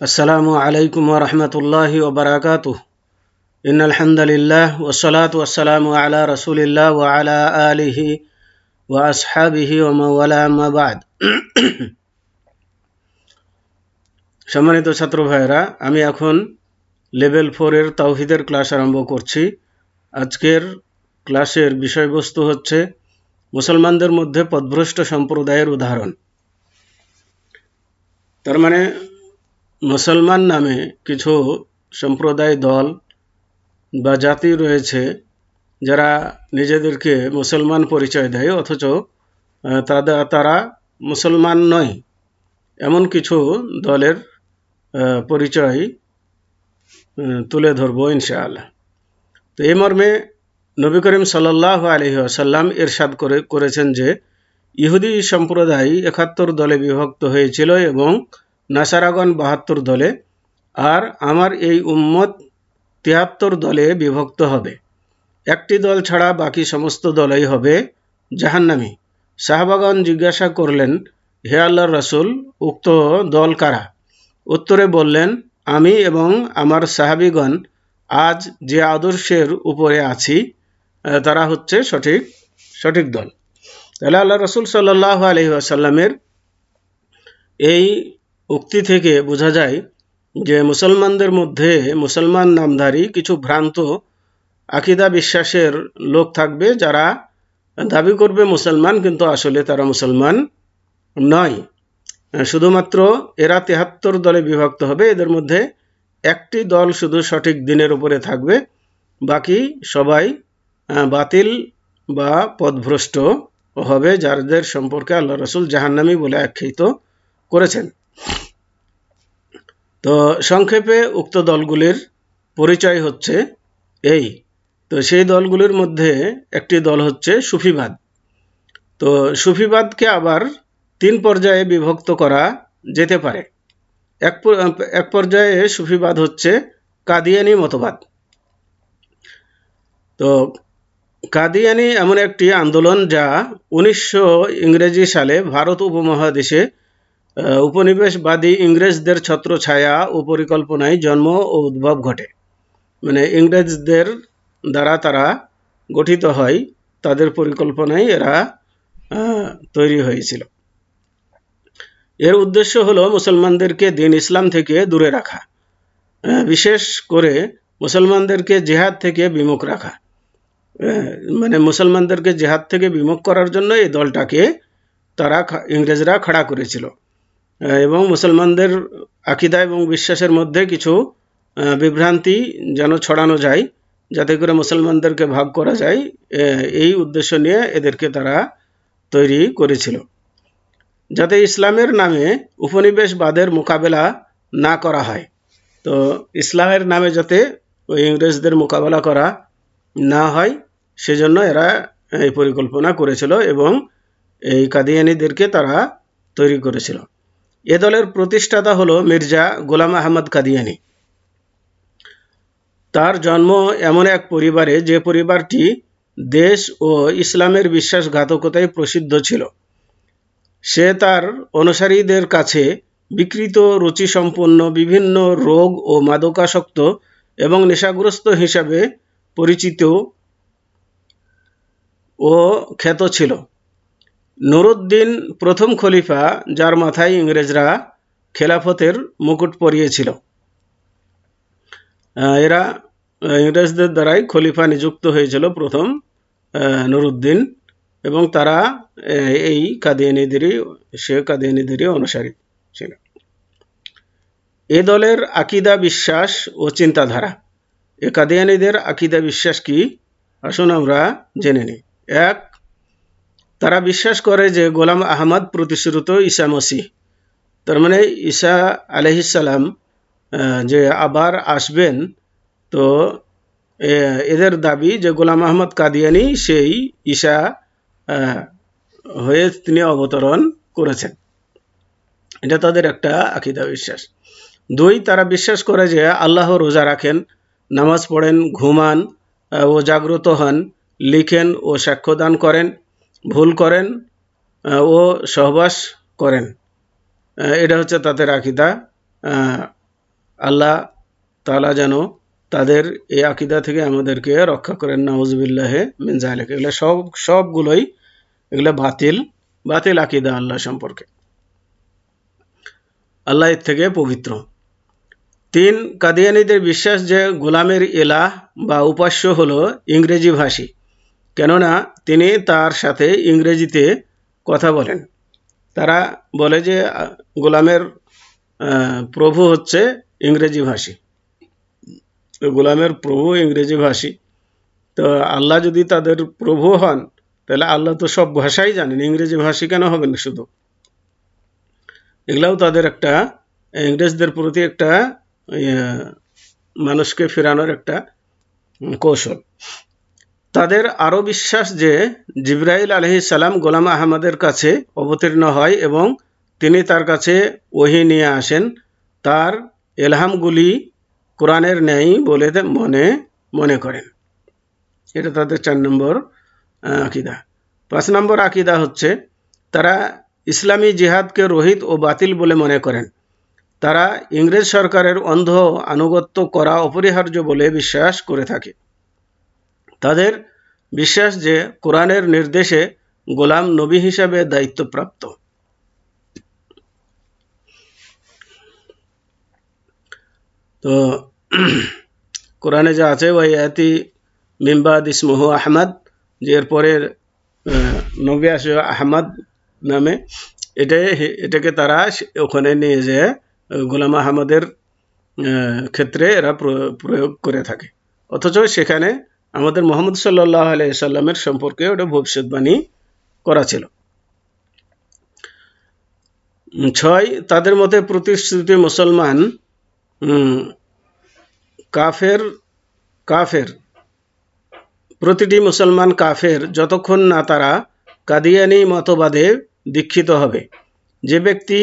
আসসালামু আলাইকুম ওয়া রাহমাতুল্লাহি ওয়া বারাকাতুহু। ইন্নাল হামদালিল্লাহ ওয়াসসালাতু ওয়াসসালামু আলা রাসূলিল্লাহ ওয়া আলা আলিহি ওয়া আসহাবিহি ওয়া মাওয়ালা আম্মা বা'দ। সম্মানিত ছাত্র ভাইয়েরা, আমি এখন লেভেল 4 এর তাওহীদের ক্লাস আরম্ভ করছি। আজকের ক্লাসের বিষয়বস্তু হচ্ছে মুসলমানদের মধ্যে পথভ্রষ্ট সম্প্রদায়ের উদাহরণ। তার মানে মুসলমান নামে কিছু সম্প্রদায়, দল বা জাতি রয়েছে যারা নিজেদেরকে মুসলমান পরিচয় দেয়, অথচ তারা মুসলমান নয়। এমন কিছু দলের পরিচয় তুলে ধরবো ইনশাআল্লাহ। তো এই মর্মে নবী করিম সাল্লাল্লাহু আলাইহি ওয়াসাল্লাম ইরশাদ করেছেন যে ইহুদি সম্প্রদায় ৭১ দলে বিভক্ত হয়েছিল এবং নাসারাগণ ৭২ দলে, আর আমার এই উম্মত ৭৩ দলে বিভক্ত হবে। একটি দল ছাড়া বাকি সমস্ত দলই হবে জাহান্নামী। সাহাবাগণ জিজ্ঞাসা করলেন, হে আল্লাহর রাসূল, উক্ত দল কারা? উত্তরে বললেন, আমি এবং আমার সাহাবীগণ আজ যে আদর্শের উপরে আছি তারা হচ্ছে সঠিক দল। তাহলে আল্লাহ রাসূল সাল্লাল্লাহু আলাইহি ওয়াসাল্লামের এই উক্তি থেকে বোঝা যায় যে মুসলমানদের মধ্যে মুসলমান নামধারী কিছু ভ্রান্ত আকীদা বিশ্বাসের লোক থাকবে, যারা দাবি করবে মুসলমান, কিন্তু আসলে তারা মুসলমান নয়। শুধুমাত্র এরা ৭৩ দলে বিভক্ত হবে। এদের মধ্যে একটি দল শুধু সঠিক দিনের উপরে থাকবে, বাকি সবাই বাতিল বা পথভ্রষ্ট হবে, যাদের সম্পর্কে আল্লাহ রাসূল জাহান্নামী বলে আখ্যায়িত করেছেন। তো সংক্ষেপে উক্ত দলগুলির পরিচয় হচ্ছে এই। তো সেই দলগুলির মধ্যে একটি দল হচ্ছে সুফিবাদ। তো সুফিবাদকে আবার 3 পর্যায়ে বিভক্ত করা যেতে পারে। এক পর্যায়ে সুফিবাদ হচ্ছে কাদিয়ানি মতবাদ। তো কাদিয়ানি এমন একটি আন্দোলন যা 1900 ইংরেজি সালে ভারত উপমহাদেশে উপনিবেশবাদী ইংরেজদের ছত্রছায়া ও পরিকল্পনায় জন্ম ও উদ্ভব ঘটে। মানে ইংরেজদের দ্বারা তারা গঠিত হয়, তাদের পরিকল্পনায় এরা তৈরি হয়েছিল। এর উদ্দেশ্য হলো মুসলমানদেরকে দ্বীন ইসলাম থেকে দূরে রাখা, বিশেষ করে মুসলমানদেরকে জিহাদ থেকে বিমুখ রাখা। মানে মুসলমানদেরকে জিহাদ থেকে বিমুখ করার জন্য এই দলটাকে ইংরেজরা খাড়া করেছিল, এবং মুসলমানদের আকীদা এবং বিশ্বাসের মধ্যে কিছু বিভ্রান্তি যেন ছড়ানো যায়, যাতে করে মুসলমানদেরকে ভাগ করা যায়, এই উদ্দেশ্য নিয়ে এদেরকে তারা তৈরি করেছিল, যাতে ইসলামের নামে উপনিবেশবাদের মোকাবেলা না করা হয়। তো ইসলামের নামে যাতে ওই ইংরেজদের মোকাবেলা করা না হয়, সেজন্য এরা এই পরিকল্পনা করেছিল এবং এই কাদিয়ানীদেরকে তারা তৈরি করেছিল। এ দলের প্রতিষ্ঠাতা হলো মির্জা গোলাম আহমদ কাদিয়ানী। তার জন্ম এমন এক পরিবারে, যে পরিবারটি দেশ ও ইসলামের বিশ্বাসঘাতকতায় প্রসিদ্ধ ছিল। সে তার অনুসারীদের কাছে বিকৃত রুচিসম্পন্ন, বিভিন্ন রোগ ও মাদকাসক্ত এবং নেশাগ্রস্ত হিসাবে পরিচিত ও খ্যাত ছিল। নুরউদ্দিন প্রথম খলিফা, যার মাথায় ইংরেজরা খেলাফতের মুকুট পরিয়েছিল। এরা ইংরেজদের দ্বারাই খলিফা নিযুক্ত হয়েছিল প্রথম নুরউদ্দিন, এবং তারা এই কাদিয়ানীদেরই অনুসারী ছিল। এ দলের আকীদা, বিশ্বাস ও চিন্তাধারা। এ কাদিয়ানীদের আকীদা বিশ্বাস কি, আসুন আমরা জেনে নিই। 1. তারা বিশ্বাস করে যে গোলাম আহমদ প্রতিশ্রুত ঈসা মসিহ। তার মানে ঈসা আলাইহিস সালাম যে আবার আসবেন, তো এদের দাবি যে গোলাম আহমদ কাদিয়ানী সেই ঈসা হয়ে তিনি অবতরণ করেছেন। এটা তাদের একটা আকীদা বিশ্বাস। 2. তারা বিশ্বাস করে যে আল্লাহ রোজা রাখেন, নামাজ পড়েন, ঘুমান ও জাগ্রত হন, লিখেন ও সাক্ষ্যদান করেন, ভুল করেন ও সহবাস করেন। এটা হচ্ছে তাদের আকীদা। আল্লাহ তাআলা যেন তাদের এই আকীদা থেকে আমাদেরকে রক্ষা করেন। নাউযুবিল্লাহি মিন যালিক। এগুলো সবগুলোই এগুলো বাতিল আকীদা আল্লাহ সম্পর্কে। আল্লাহ এর থেকে পবিত্র। 3, কাদিয়ানীদের বিশ্বাস যে গোলামের ইলাহ বা উপাস্য হলো ইংরেজি ভাষী, কেননা তিনি তার সাথে ইংরেজিতে কথা বলেন। তারা বলে যে গোলামের প্রভু হচ্ছে ইংরেজি ভাষী, গোলামের প্রভু ইংরেজি ভাষী। তো আল্লাহ যদি তাদের প্রভু হন, তাহলে আল্লাহ তো সব ভাষাই জানেন, ইংরেজি ভাষী কেন হবেন শুধু? এগুলাও তাদের একটা ইংরেজদের প্রতি একটা মানুষকে ফেরানোর একটা কৌশল। তাদের আরও বিশ্বাস যে জিবরাইল আলাইহিস সালাম গোলাম আহমদের কাছে অবতীর্ণ হয় এবং তিনি তার কাছে ওহী নিয়ে আসেন। তার ইলহামগুলি কোরআনের ন্যায় বলে মনে করেন। এটা তাদের 4 নম্বর আকীদা। 5 নম্বর আকীদা হচ্ছে তারা ইসলামী জিহাদকে রহিত ও বাতিল বলে মনে করেন। তারা ইংরেজ সরকারের অন্ধ আনুগত্য করা অপরিহার্য বলে বিশ্বাস করে থাকে। তাদের বিশ্বাস যে কোরআনের নির্দেশে গোলাম নবী হিসাবে দায়িত্বপ্রাপ্ত। তো কোরআনে যা আছে ওয়াইয়াতি মিন বাদ ইসমুহু আহমদ, যে এরপরে নবী আসবে আহমদ নামে, এটাকে তারা ওখানে নিয়ে যেয়ে গোলাম আহমদের ক্ষেত্রে এরা প্রয়োগ করে থাকে, অথচ সেখানে আমাদের মুহাম্মদ সাল্লাল্লাহু আলাইহি সাল্লামের সম্পর্কে ওটা ভবিষ্যৎবাণী করা ছিল। 6, তাদের মতে প্রতিশ্রুতি মুসলমান কাফের প্রতিটি মুসলমান কাফের যতক্ষণ না তারা কাদিয়ানী মতবাদে দীক্ষিত হবে। যে ব্যক্তি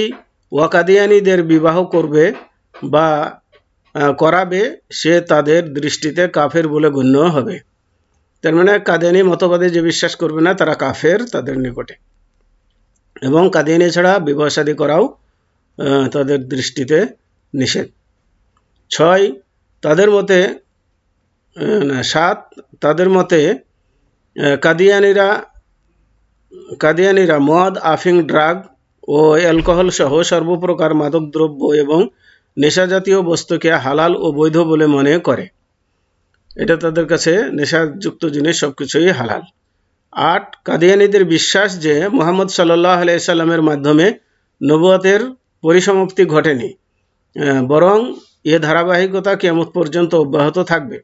ওয়াকাদিয়ানীদের বিবাহ করবে বা করাবে সে তাদের দৃষ্টিতে কাফের বলে গণ্য হবে। তার মানে কাদিয়ানী মতবাদে যে বিশ্বাস করবে না তারা কাফের তাদের নিকটে, এবং কাদিয়ানী ছাড়া বিবাহ শাদী করাও তাদের দৃষ্টিতে নিষেধ। 6, তাদের মতে 7, তাদের মতে কাদিয়ানীরা মদ, আফিং, ড্রাগ ও অ্যালকোহল সহ সর্বপ্রকার মাদকদ্রব্য এবং নেশাজাতীয় বস্তুকে হালাল ও বৈধ বলে মনে করে। এটা তাদের কাছে নেশাযুক্ত জিনিস সবকিছুই হালাল। 8, কাদিয়ানীদের বিশ্বাস যে মুহাম্মদ সাল্লাল্লাহু আলাইহি সাল্লামের মাধ্যমে নবুয়তের পরিসমাপ্তি ঘটেনি, বরং এ ধারাবাহিকতা কিয়ামত পর্যন্ত অব্যাহত থাকবে।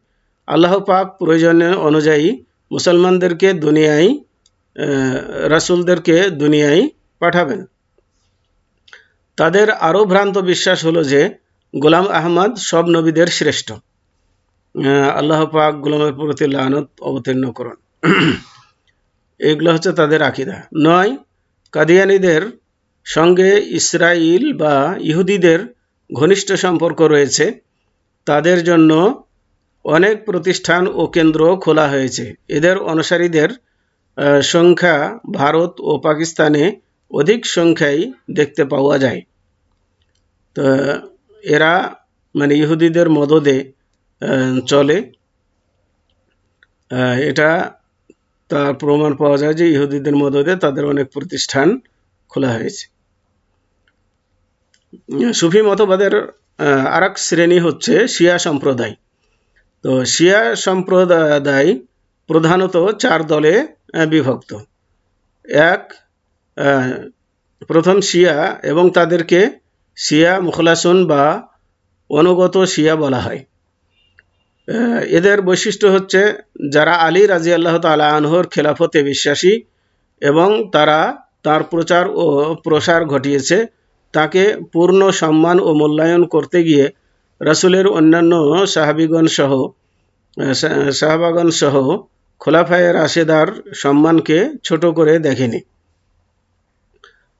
আল্লাহ পাক প্রয়োজন অনুযায়ী মুসলমানদেরকে রাসূলদেরকে দুনিয়ায় পাঠাবেন। তাদের আরও ভ্রান্ত বিশ্বাস হলো যে গোলাম আহমদ সব নবীদের শ্রেষ্ঠ। আল্লাহ পাক গোলামের প্রতি লানত অবতীর্ণ করুন। এগুলো হচ্ছে তাদের আকীদা। 9, কাদিয়ানীদের সঙ্গে ইসরাইল বা ইহুদিদের ঘনিষ্ঠ সম্পর্ক রয়েছে। তাদের জন্য অনেক প্রতিষ্ঠান ও কেন্দ্র খোলা হয়েছে। এদের অনুসারীদের সংখ্যা ভারত ও পাকিস্তানে অধিক সংখ্যায় দেখতে পাওয়া যায়। তো এরা মানে ইহুদিদের মদদে চলে, এটা তার প্রমাণ পাওয়া যায় যে ইহুদিদের মদদে তাদের অনেক প্রতিষ্ঠান খোলা হয়েছে। সুফি মতবাদের আরেক শ্রেণী হচ্ছে শিয়া সম্প্রদায়। তো শিয়া সম্প্রদায় প্রধানত 4 দলে বিভক্ত। 1, প্রথম শিয়া, এবং তাদেরকে শিয়া মুখলাসুন বা অনুগত শিয়া বলা হয়। এদের বৈশিষ্ট্য হচ্ছে যারা আলী রাদিয়াল্লাহু তাআলা আনহুর খেলাফতে বিশ্বাসী এবং তারা তার প্রচার ও প্রসার ঘটিয়েছে, তাকে পূর্ণ সম্মান ও মূল্যায়ন করতে গিয়ে রাসূলের অন্যান্য সাহাবাগণ সহ খোলাফায়ে রাশেদার সম্মানকে ছোট করে দেখেনি।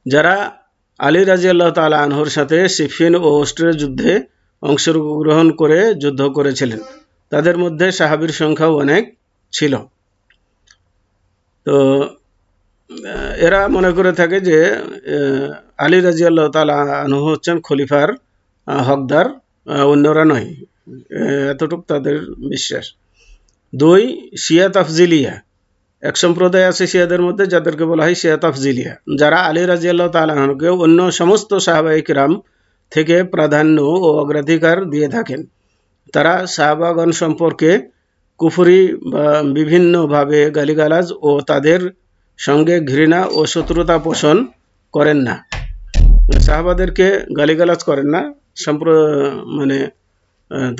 যারা আলী রাদিয়াল্লাহু তাআলা আনহুর সাথে সিফিন ও উহুদের যুদ্ধে অংশগ্রহণ করে যুদ্ধ করেছিলেন, তাদের মধ্যে সাহাবীর সংখ্যাও অনেক ছিল। তো এরা মনে করে থাকে যে আলী রাদিয়াল্লাহু তাআলা আনহু হচ্ছেন খলিফার হকদার অন্যরা নয়, এতটুক তাদের বিশ্বাস। 2 শিয়া তাফজিলিয়া, এক সম্প্রদায় আছে শিয়াদের মধ্যে যাদেরকে বলা হয় শিয়া তাফজিলিয়া, যারা আলী রাদিয়াল্লাহু তাআলা আনহুকে অন্য সমস্ত সাহাবায়ে কিরাম থেকে প্রাধান্য ও অগ্রাধিকার দিয়ে থাকেন। তারা সাহাবাগণ সম্পর্কে কুফরি বা বিভিন্নভাবে গালিগালাজ ও তাদের সঙ্গে ঘৃণা ও শত্রুতা পোষণ করেন না। সাহাবাদেরকে গালিগালাজ করেন না, মানে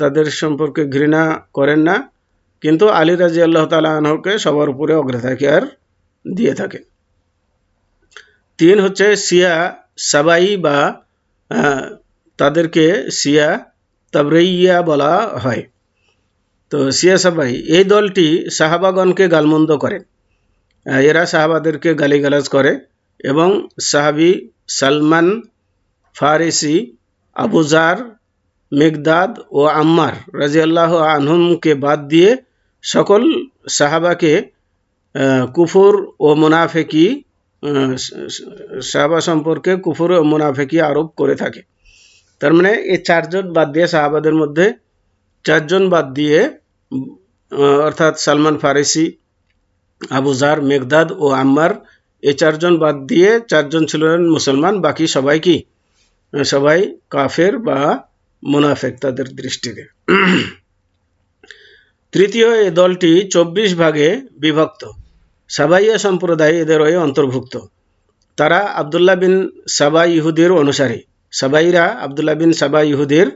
তাদের সম্পর্কে ঘৃণা করেন না, কিন্তু আলী রাদিয়াল্লাহু তাআলা আনহুকে সবার উপরে অগ্রাধিকার দিয়ে থাকেন। 3 হচ্ছে শিয়া সাবাই বা তাদেরকে শিয়া তাবরাইয়া বলা হয়। তো শিয়া সাবাই এই দলটি সাহাবাগণকে গালমন্দ করে। এরা সাহাবাদেরকে গালিগালাজ করে এবং সাহাবী সালমান ফারিসি, আবু জার, মিকদাদ ও আম্মার রাদিয়াল্লাহু আনহুমকে বাদ দিয়ে সকল সাহাবাকে কুফর ও মুনাফিকি সাহাবা সম্পর্কে কুফর ও মুনাফিকি আরোপ করে থাকে। তার মানে এই 4 জন বাদ দিয়ে, সাহাবাদের মধ্যে 4 জন বাদ দিয়ে, অর্থাৎ সালমান ফারিসি, আবু জার, মিকদাদ ও আম্মার, এই 4 জন বাদ দিয়ে 4 জন ছিলেন মুসলমান, বাকি সবাই কি? সবাই কাফের বা মুনাফিক তাদের দৃষ্টিতে। তৃতীয় এই দলটি 24 ভাগে বিভক্ত। সাবাইয়া সম্প্রদায় এদের অন্তর্ভুক্ত। তারা আব্দুল্লাহ বিন সাবা ইহুদির অনুসারী। সাবাইরা আব্দুল্লাহ বিন সাবা ইহুদির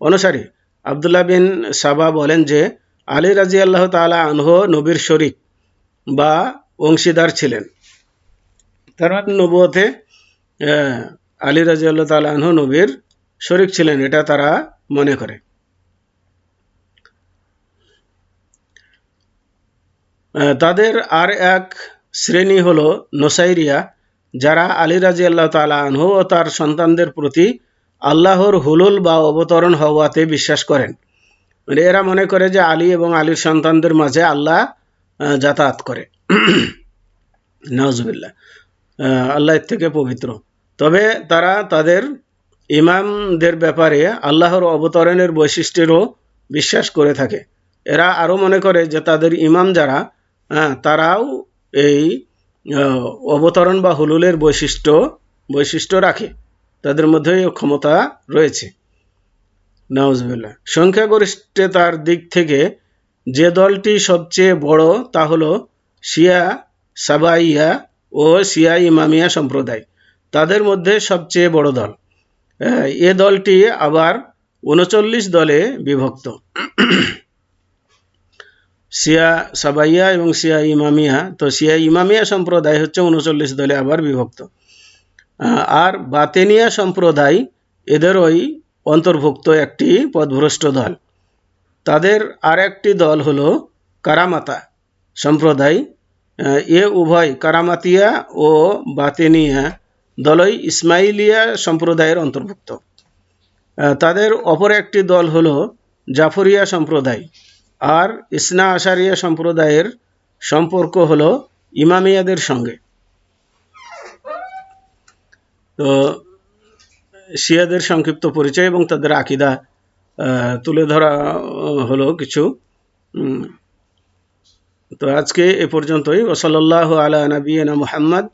অনুসারী। আব্দুল্লাহ বিন সাবা বলেন যে আলী রাদিয়াল্লাহু তাআলা আনহু নবীর শরীক বা অংশীদার ছিলেন। তার মানে নবুয়তে আলী রাদিয়াল্লাহু তাআলা আনহু নবীর শরীক ছিলেন, এটা তারা মনে করে। তাদের আর এক শ্রেণী হলো নোসাইরিয়া, যারা আলী রাদিয়াল্লাহু তাআলা আনহু ও তার সন্তানদের প্রতি আল্লাহর হুলুল বা অবতরণ হওয়াতে বিশ্বাস করেন। মানে এরা মনে করে যে আলী এবং আলীর সন্তানদের মাঝে আল্লাহ যাতায়াত করে। নাউজুবিল্লাহ, আল্লাহ এর থেকে পবিত্র। তবে তারা তাদের ইমামদের ব্যাপারে আল্লাহর অবতরণের বৈশিষ্ট্যেরও বিশ্বাস করে থাকে। এরা আরও মনে করে যে তাদের ইমাম যারা, তারাও এই অবতরণ বা হুলুলের বৈশিষ্ট্য রাখে, তাদের মধ্যে ক্ষমতা রয়েছে। নাউজুবিল্লাহ। সংখ্যাগরিষ্ঠতার দিক থেকে যে দলটি সবচেয়ে বড় তা হলো শিয়া সাবাইয়া ও শিয়া ইমামিয়া সম্প্রদায়। তাদের মধ্যে সবচেয়ে বড় দল। এ দলটি আবার 39 দলে বিভক্ত। শিয়া সাবাইয়া এবং শিয়া ইমামিয়া। তো শিয়া ইমামিয়া সম্প্রদায় হচ্ছে 39 দলে আবার বিভক্ত। আর বাতেনিয়া সম্প্রদায় এদেরই অন্তর্ভুক্ত একটি পথভ্রষ্ট দল। তাদের আর একটি দল হলো কারামাতা সম্প্রদায়। এ উভয় কারামাতিয়া ও বাতেনিয়া দলই ইসমাইলিয়া সম্প্রদায়ের অন্তর্ভুক্ত। তাদের অপর একটি দল হলো জাফরিয়া সম্প্রদায়। আর ইসনা আশারিয়া সম্প্রদায়ের সম্পর্ক হলো ইমামিয়াদের সঙ্গে। তো শিয়াদের সংক্ষিপ্ত পরিচয় এবং তাদের আকীদা তুলে ধরা হলো কিছু। তো আজকে এ পর্যন্তই। ওয়াসাল্লাল্লাহু আলা নবিয়িনা মুহাম্মদ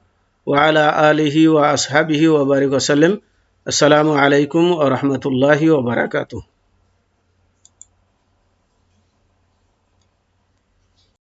ওয়া আলা আলিহি ওয়া আসহাবিহি ওয়া বারিক ওয়া সাল্লাম। আসসালামু আলাইকুম ওয়া রাহমাতুল্লাহি ওয়া বারাকাতুহু।